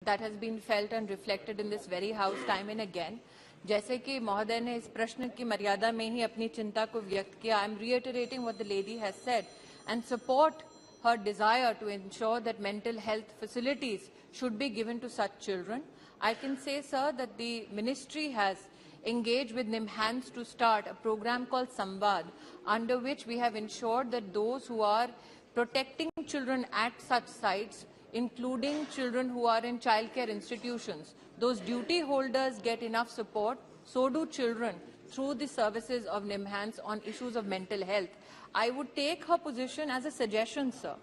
that has been felt and reflected in this very house time and again. जैसे कि महोदय ने इस प्रश्न की मर्यादा में ही अपनी चिंता को व्यक्त किया, I am reiterating what the lady has said and support her desire to ensure that mental health facilities should be given to such children. I can say, sir, that the ministry has engaged with NIMHANS to start a program called Samvad, under which we have ensured that those who are protecting children at such sites, including children who are in childcare institutions, those duty holders get enough support, so do children through the services of NIMHANS on issues of mental health. I would take her position as a suggestion, sir,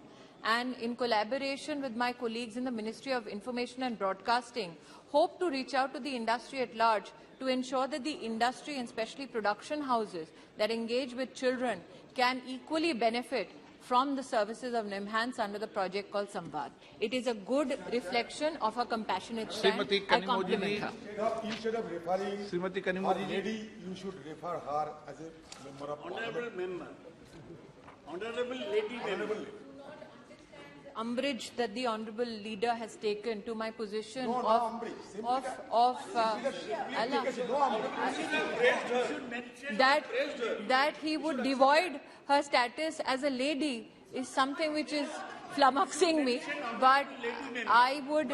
and in collaboration with my colleagues in the Ministry of Information and Broadcasting, hope to reach out to the industry at large to ensure that the industry, and especially production houses that engage with children, can equally benefit from the services of NIMHANS under the project called Samvad. It is a good reflection of her compassionate stand. I compliment her. Instead of referring Srimati her Kanimodi, lady, you should refer her as a member of Honorable member. Honorable lady member. Umbrage that the honourable leader has taken to my position that he would devoid her status as a lady is something which is flummoxing me, but I would,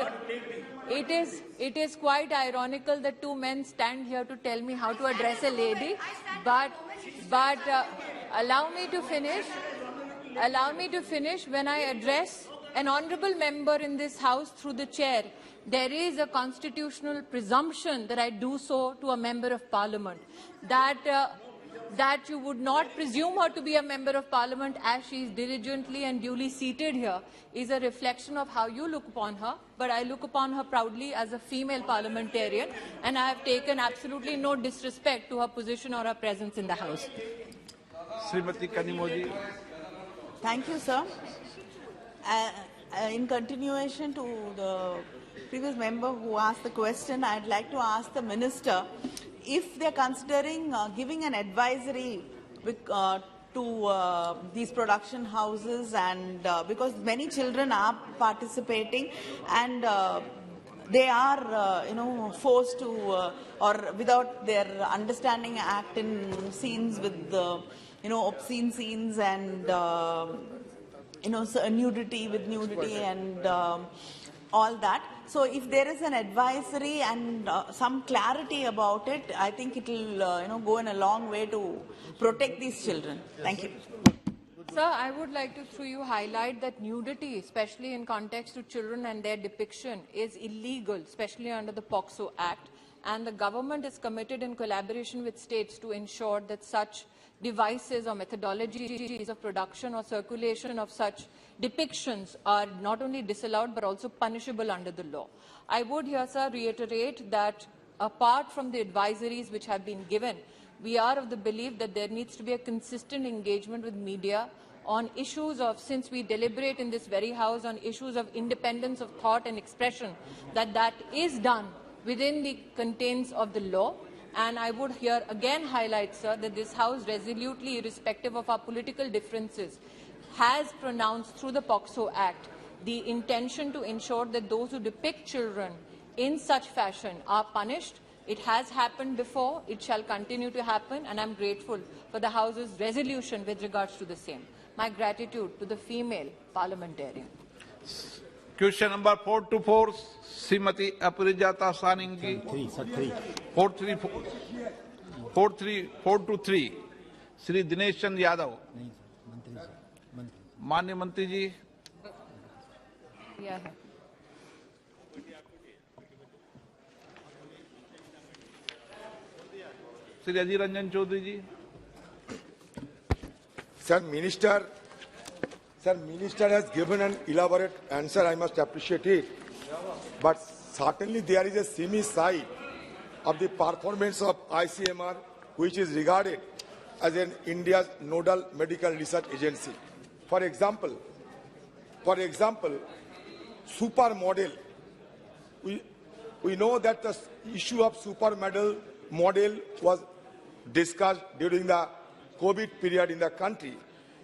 it is quite ironical that two men stand here to tell me how to address a lady, but allow me to finish when I address an honourable member in this House through the chair. There is a constitutional presumption that I do so to a member of Parliament, that you would not presume her to be a member of Parliament as she is diligently and duly seated here is a reflection of how you look upon her, but I look upon her proudly as a female parliamentarian, and I have taken absolutely no disrespect to her position or her presence in the House. Srimati Kanimodi. Thank you, sir. In continuation to the previous member who asked the question, I'd like to ask the Minister if they're considering giving an advisory to these production houses, and because many children are participating and they are, forced to or without their understanding act in scenes with, obscene scenes and nudity and all that. So if there is an advisory and some clarity about it, I think it will go in a long way to protect these children. Thank you. Sir, I would like to, through you, highlight that nudity, especially in context to children and their depiction, is illegal, especially under the POCSO Act. And the government is committed in collaboration with states to ensure that such devices or methodologies of production or circulation of such depictions are not only disallowed but also punishable under the law. I would here, sir, reiterate that apart from the advisories which have been given, we are of the belief that there needs to be a consistent engagement with media on issues of, since we deliberate in this very House on issues of independence of thought and expression, that is done within the contains of the law. And I would here again highlight, sir, that this House resolutely, irrespective of our political differences, has pronounced through the POCSO Act the intention to ensure that those who depict children in such fashion are punished. It has happened before, it shall continue to happen, and I'm grateful for the House's resolution with regards to the same. My gratitude to the female parliamentarian. Question number 424, Srimati Aparijata Saningi. 423, Sri Dinesh Chand Yadav. माननीय मंत्री जी. Sri Ajit Ranjan Chaudhary ji. Sir, Minister has given an elaborate answer. I must appreciate it. But certainly there is a semi side of the performance of ICMR, which is regarded as an India's nodal medical research agency. For example, supermodel. We know that the issue of supermodel was discussed during the COVID period in the country.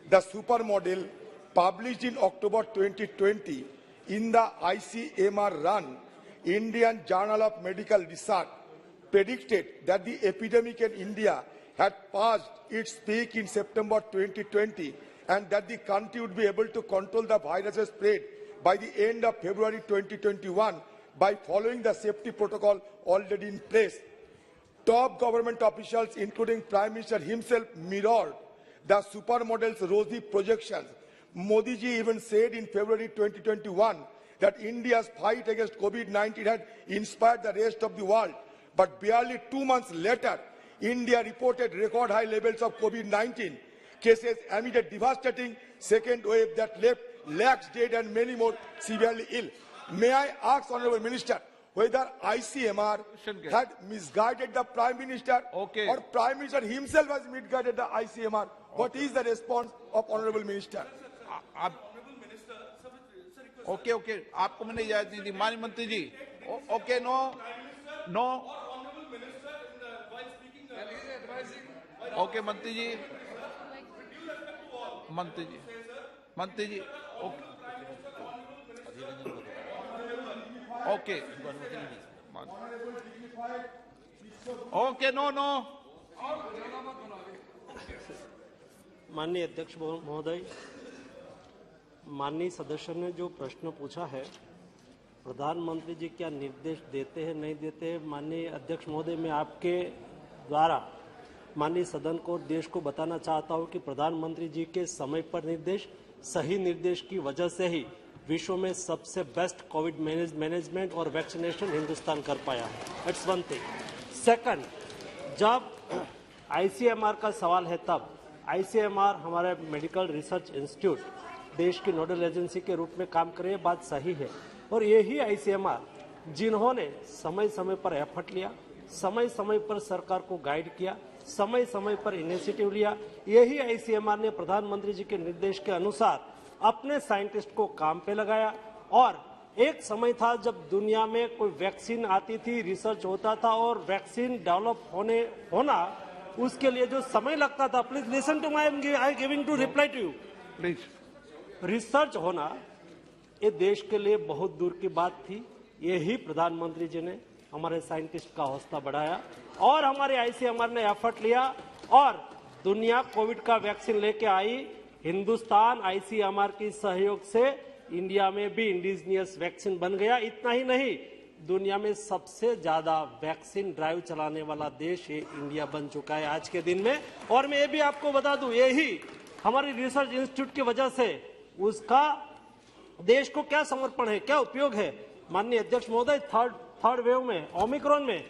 The supermodel, published in October 2020 in the ICMR run, Indian Journal of Medical Research predicted that the epidemic in India had passed its peak in September 2020 and that the country would be able to control the virus's spread by the end of February 2021 by following the safety protocol already in place. Top government officials, including Prime Minister himself, mirrored the supermodel's rosy projections. Modi ji even said in February 2021 that India's fight against COVID-19 had inspired the rest of the world. But barely 2 months later, India reported record high levels of COVID-19 cases amid a devastating second wave that left lakhs dead and many more severely ill. May I ask Honorable Minister whether ICMR had misguided the Prime Minister or Prime Minister himself has misguided the ICMR? What is the response of Honorable Minister? Okay आपको मैंने इजाजत नहीं दी माननीय मंत्री जी okay no okay मंत्री जी okay no माननीय अध्यक्ष महोदय, माननीय सदस्य ने जो प्रश्न पूछा है, प्रधानमंत्री जी क्या निर्देश देते हैं नहीं देते हैं, माननीय अध्यक्ष महोदय मैं आपके द्वारा माननीय सदन को और देश को बताना चाहता हूं कि प्रधानमंत्री जी के समय पर निर्देश, सही निर्देश की वजह से ही विश्व में सबसे बेस्ट कोविड मैनेजमेंट और वैक्सीनेशन हिंदुस्तान कर पाया है। It's one thing. सेकंड, जब आईसीएमआर का सवाल है तब आईसीएमआर हमारे मेडिकल रिसर्च इंस्टीट्यूट देश की नोडल एजेंसी के रूप में काम कर रही है, बात सही है। और यही आईसीएमआर जिन्होंने समय समय पर एफर्ट लिया, समय समय पर सरकार को गाइड किया, समय समय पर इनिशिएटिव लिया, यही आईसीएमआर ने प्रधानमंत्री जी के निर्देश के अनुसार अपने साइंटिस्ट को काम पे लगाया। और एक समय था जब दुनिया में कोई वैक्सीन आती थी, रिसर्च होता था और वैक्सीन डेवलप होना उसके लिए जो समय लगता था, please listen to my I giving to reply to you please, research होना ये देश के लिए बहुत दूर की बात थी। यही प्रधानमंत्री जी ने हमारे साइंटिस्ट का हौसला बढ़ाया और हमारे आईसीएमआर ने एफर्ट लिया और दुनिया कोविड का वैक्सीन लेके आई। हिंदुस्तान आईसीएमआर की सहयोग से इंडिया में भी इंडिजिनियस वैक्सीन बन गया। इतना ही नहीं, दुनिया में सबसे ज्यादा वैक्सीन ड्राइव चलाने वाला देश ये इंडिया बन चुका है आज के दिन में। और मैं ये भी आपको बता दूं, यही हमारी रिसर्च इंस्टीट्यूट की वजह से उसका देश को क्या समर्पण है, क्या उपयोग है। माननीय अध्यक्ष महोदय, थर्ड वेव में, ओमिक्रॉन में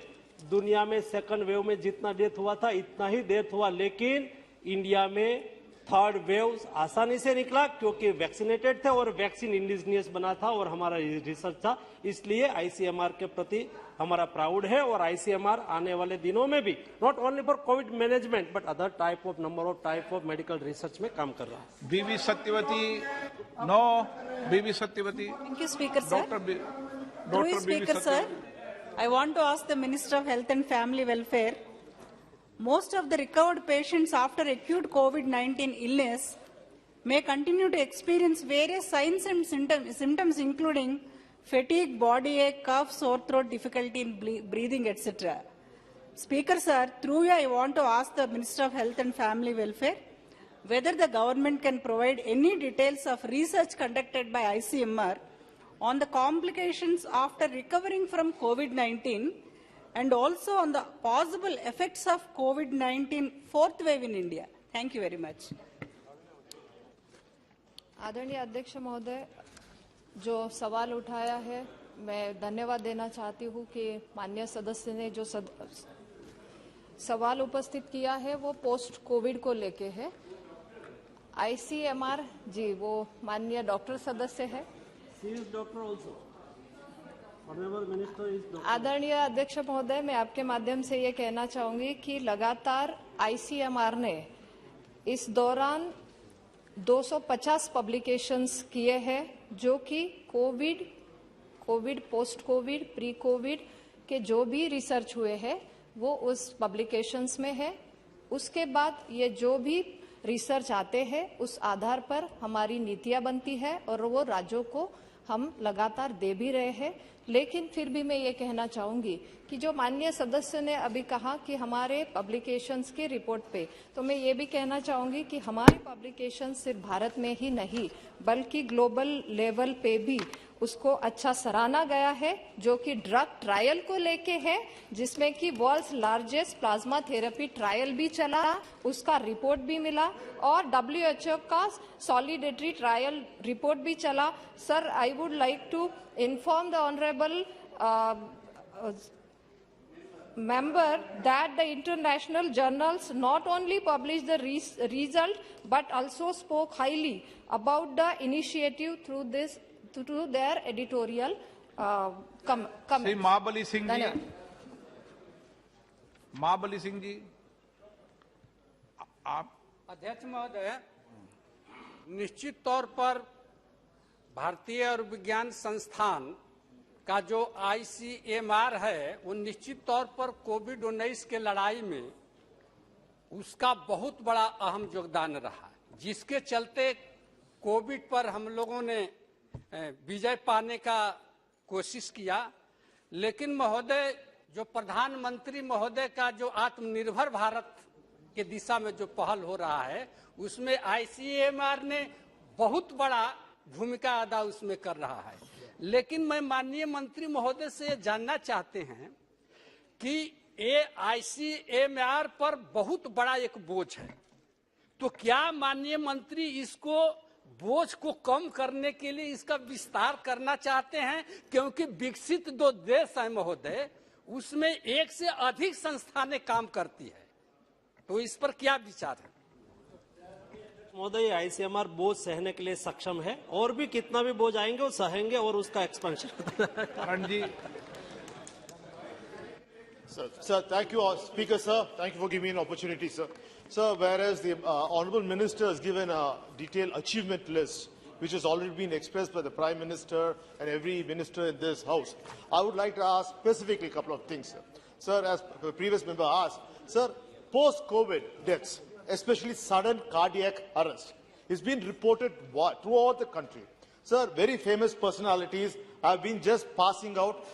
दुनिया में सेकंड वेव में जितना डेथ हुआ था इतना ही डेथ हुआ, लेकिन इंडिया में थर्ड वेव आसानी से निकला क्योंकि वैक्सीनेटेड थे और वैक्सीन इंडिजिनियस बना था और हमारा रिसर्च था। इसलिए आईसीएमआर के प्रति हमारा प्राउड है और आईसीएमआर आने वाले दिनों में भी not only for Covid management but other number of type of medical research में काम कर रहा है। बीवी Satyavati Thank you, Speaker Sir. Through you, Speaker Sir, I want to ask the Minister of Health and Family Welfare. Most of the recovered patients after acute COVID-19 illness may continue to experience various signs and symptoms including fatigue, body ache, cough, sore throat, difficulty in breathing, etc. Speaker Sir, through you I want to ask the Minister of Health and Family Welfare whether the government can provide any details of research conducted by ICMR on the complications after recovering from COVID-19 and also on the possible effects of COVID-19 fourth wave in India. Thank you very much. आदरणीय अध्यक्ष महोदय, जो सवाल उठाया है मैं धन्यवाद देना चाहती हूँ कि माननीय सदस्य ने जो सवाल उपस्थित किया है वो पोस्ट कोविड को लेके है। आईसीएमआर जी वो माननीय डॉक्टर सदस्य है। आदरणीय अध्यक्ष महोदय, मैं आपके माध्यम से ये कहना चाहूंगी कि लगातार आईसीएमआर ने इस दौरान 250 पब्लिकेशंस किए हैं जो कि Covid, post Covid, pre Covid के जो भी रिसर्च हुए हैं वो उस पब्लिकेशंस में है। उसके बाद ये जो भी रिसर्च आते हैं उस आधार पर हमारी नीतियां बनती है और वो राज्यों को हम लगातार दे भी रहे हैं। लेकिन फिर भी मैं ये कहना चाहूंगी कि जो माननीय सदस्य ने अभी कहा कि हमारे पब्लिकेशंस की रिपोर्ट पे, तो मैं ये भी कहना चाहूंगी कि हमारे पब्लिकेशंस सिर्फ भारत में ही नहीं बल्कि ग्लोबल लेवल पे भी उसको अच्छा सराहना गया है, जो कि ड्रग ट्रायल को लेके है, जिसमें कि world's largest plasma therapy trial भी चला, उसका रिपोर्ट भी मिला और WHO का सॉलिडेटरी ट्रायल रिपोर्ट भी चला। Sir, I would like to inform the honorable member that the international journals not only published the result but also spoke highly about the initiative through their editorial comments. Shri Mahabali Singh ji, Mahabali Singh ji, आप। अध्यक्ष महोदय, निश्चित तौर पर भारतीय और विज्ञान संस्थान का जो ICMR है वो निश्चित तौर पर कोविड-19 के लड़ाई में उसका बहुत बड़ा अहम योगदान रहा, जिसके चलते कोविड पर हम लोगों ने विजय पाने का कोशिश किया। लेकिन महोदय, जो प्रधानमंत्री महोदय का जो आत्मनिर्भर भारत के दिशा में जो पहल हो रहा है, उसमें ICMR ने बहुत बड़ा भूमिका अदा उसमें कर रहा है। लेकिन मैं माननीय मंत्री महोदय से जानना चाहते हैं कि ये ICMR पर बहुत बड़ा एक बोझ है, तो क्या माननीय मंत्री इसको बोझ को कम करने के लिए इसका विस्तार करना चाहते हैं? क्योंकि विकसित जो देश है महोदय, उसमें एक से अधिक संस्थानें काम करती है, तो इस पर क्या विचार है? महोदय, ICMR बोझ सहने के लिए सक्षम है, और भी कितना भी बोझ आएंगे वो सहेंगे और उसका एक्सपेंशन। जी Sir, thank you, Speaker, sir. Thank you for giving me an opportunity, sir. Sir, whereas the Honourable Minister has given a detailed achievement list, which has already been expressed by the Prime Minister and every minister in this House, I would like to ask specifically a couple of things, sir. Sir, as the previous member asked, sir, post-COVID deaths, especially sudden cardiac arrest, is being reported throughout the country. Sir, very famous personalities have been just passing out,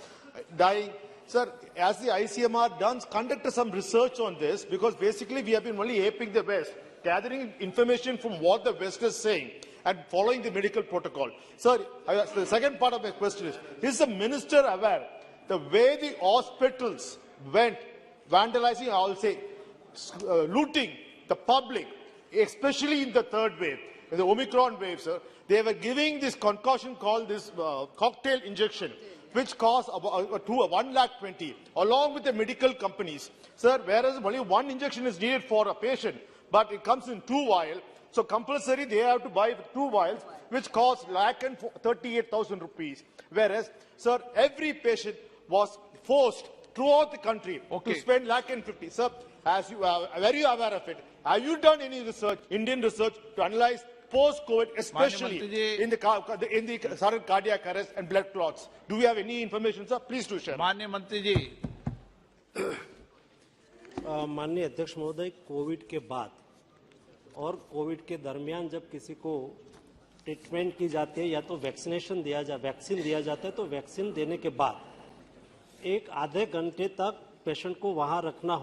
dying. Sir, as the ICMR conducted some research on this, because basically we have been only aping the West, gathering information from what the West is saying and following the medical protocol. Sir, the second part of my question is the minister aware the way the hospitals went vandalizing, I will say, looting the public, especially in the third wave, in the Omicron wave, sir, they were giving this concoction called this cocktail injection, which cost about 1,20,000, along with the medical companies. Sir, whereas only one injection is needed for a patient, but it comes in 2 vials, so compulsory they have to buy 2 vials, which cost 1,38,000 rupees. Whereas, sir, every patient was forced throughout the country to spend 1,50,000. Sir, as you are very aware of it, have you done any research, Indian research, to analyze post-COVID, especially in the sudden cardiac arrest and blood clots? Do we have any information, sir? Please do share. माननीय मंत्री जी। माननीय अध्यक्ष महोदय, Covid के बाद और Covid के दरमियान जब किसी को ट्रीटमेंट की जाती है या तो वैक्सीन दिया जाता है, तो वैक्सीन देने के बाद 1 आधे घंटे तक पेशेंट को वहां रखना